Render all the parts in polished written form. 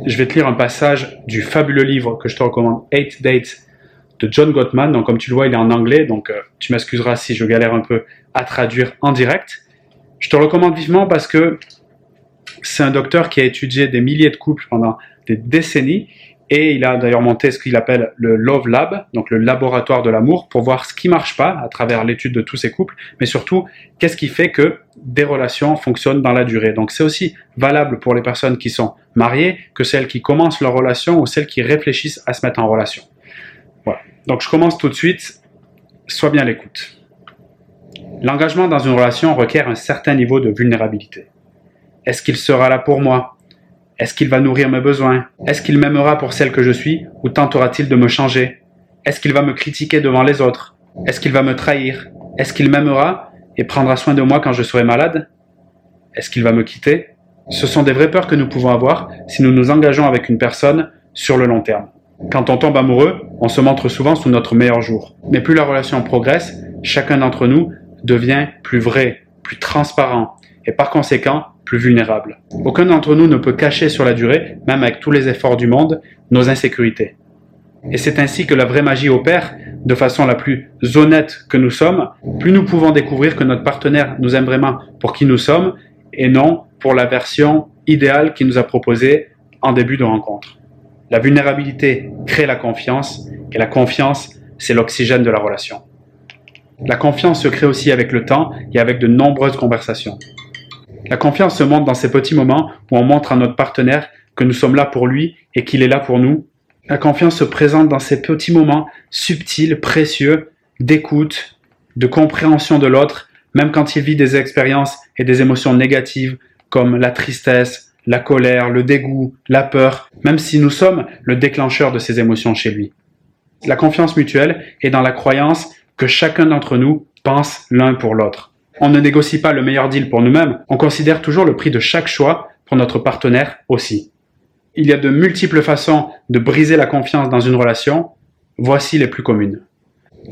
je vais te lire un passage du fabuleux livre que je te recommande, 8 Dates, de John Gottman. Donc comme tu le vois, il est en anglais, donc tu m'excuseras si je galère un peu à traduire en direct. Je te le recommande vivement parce que c'est un docteur qui a étudié des milliers de couples pendant des décennies et il a d'ailleurs monté ce qu'il appelle le Love Lab, donc le laboratoire de l'amour, pour voir ce qui marche pas à travers l'étude de tous ces couples, mais surtout, qu'est-ce qui fait que des relations fonctionnent dans la durée. Donc c'est aussi valable pour les personnes qui sont mariées que celles qui commencent leur relation ou celles qui réfléchissent à se mettre en relation. Voilà. Donc je commence tout de suite, sois bien à l'écoute. L'engagement dans une relation requiert un certain niveau de vulnérabilité. Est-ce qu'il sera là pour moi ? Est-ce qu'il va nourrir mes besoins ? Est-ce qu'il m'aimera pour celle que je suis ou tentera-t-il de me changer ? Est-ce qu'il va me critiquer devant les autres ? Est-ce qu'il va me trahir ? Est-ce qu'il m'aimera et prendra soin de moi quand je serai malade ? Est-ce qu'il va me quitter ? Ce sont des vraies peurs que nous pouvons avoir si nous nous engageons avec une personne sur le long terme. Quand on tombe amoureux, on se montre souvent sous notre meilleur jour. Mais plus la relation progresse, chacun d'entre nous devient plus vrai, plus transparent et par conséquent plus vulnérable. Aucun d'entre nous ne peut cacher sur la durée, même avec tous les efforts du monde, nos insécurités. Et c'est ainsi que la vraie magie opère, de façon la plus honnête que nous sommes, plus nous pouvons découvrir que notre partenaire nous aime vraiment pour qui nous sommes et non pour la version idéale qu'il nous a proposée en début de rencontre. La vulnérabilité crée la confiance et la confiance, c'est l'oxygène de la relation. La confiance se crée aussi avec le temps et avec de nombreuses conversations. La confiance se montre dans ces petits moments où on montre à notre partenaire que nous sommes là pour lui et qu'il est là pour nous. La confiance se présente dans ces petits moments subtils, précieux, d'écoute, de compréhension de l'autre, même quand il vit des expériences et des émotions négatives comme la tristesse, la colère, le dégoût, la peur, même si nous sommes le déclencheur de ces émotions chez lui. La confiance mutuelle est dans la croyance que chacun d'entre nous pense l'un pour l'autre. On ne négocie pas le meilleur deal pour nous-mêmes, on considère toujours le prix de chaque choix pour notre partenaire aussi. Il y a de multiples façons de briser la confiance dans une relation, voici les plus communes.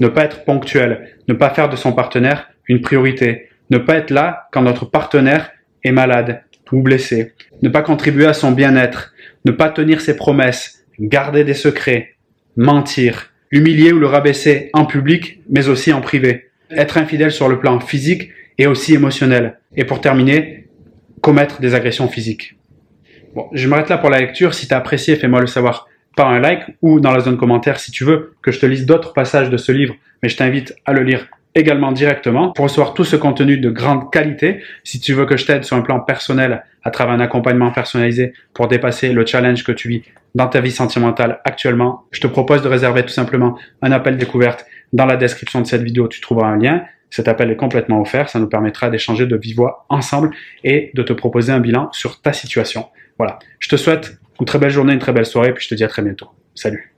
Ne pas être ponctuel, ne pas faire de son partenaire une priorité, ne pas être là quand notre partenaire est malade ou blessé, ne pas contribuer à son bien-être, ne pas tenir ses promesses, garder des secrets, mentir, humilier ou le rabaisser en public mais aussi en privé, être infidèle sur le plan physique et aussi émotionnel. Et pour terminer, commettre des agressions physiques. Bon, je m'arrête là pour la lecture. Si tu as apprécié, fais-moi le savoir par un like ou dans la zone commentaire si tu veux que je te lise d'autres passages de ce livre, mais je t'invite à le lire également directement pour recevoir tout ce contenu de grande qualité. Si tu veux que je t'aide sur un plan personnel à travers un accompagnement personnalisé pour dépasser le challenge que tu vis dans ta vie sentimentale actuellement, je te propose de réserver tout simplement un appel découverte. Dans la description de cette vidéo, tu trouveras un lien. Cet appel est complètement offert, ça nous permettra d'échanger de vive voix ensemble et de te proposer un bilan sur ta situation. Voilà, je te souhaite une très belle journée, une très belle soirée, puis je te dis à très bientôt. Salut!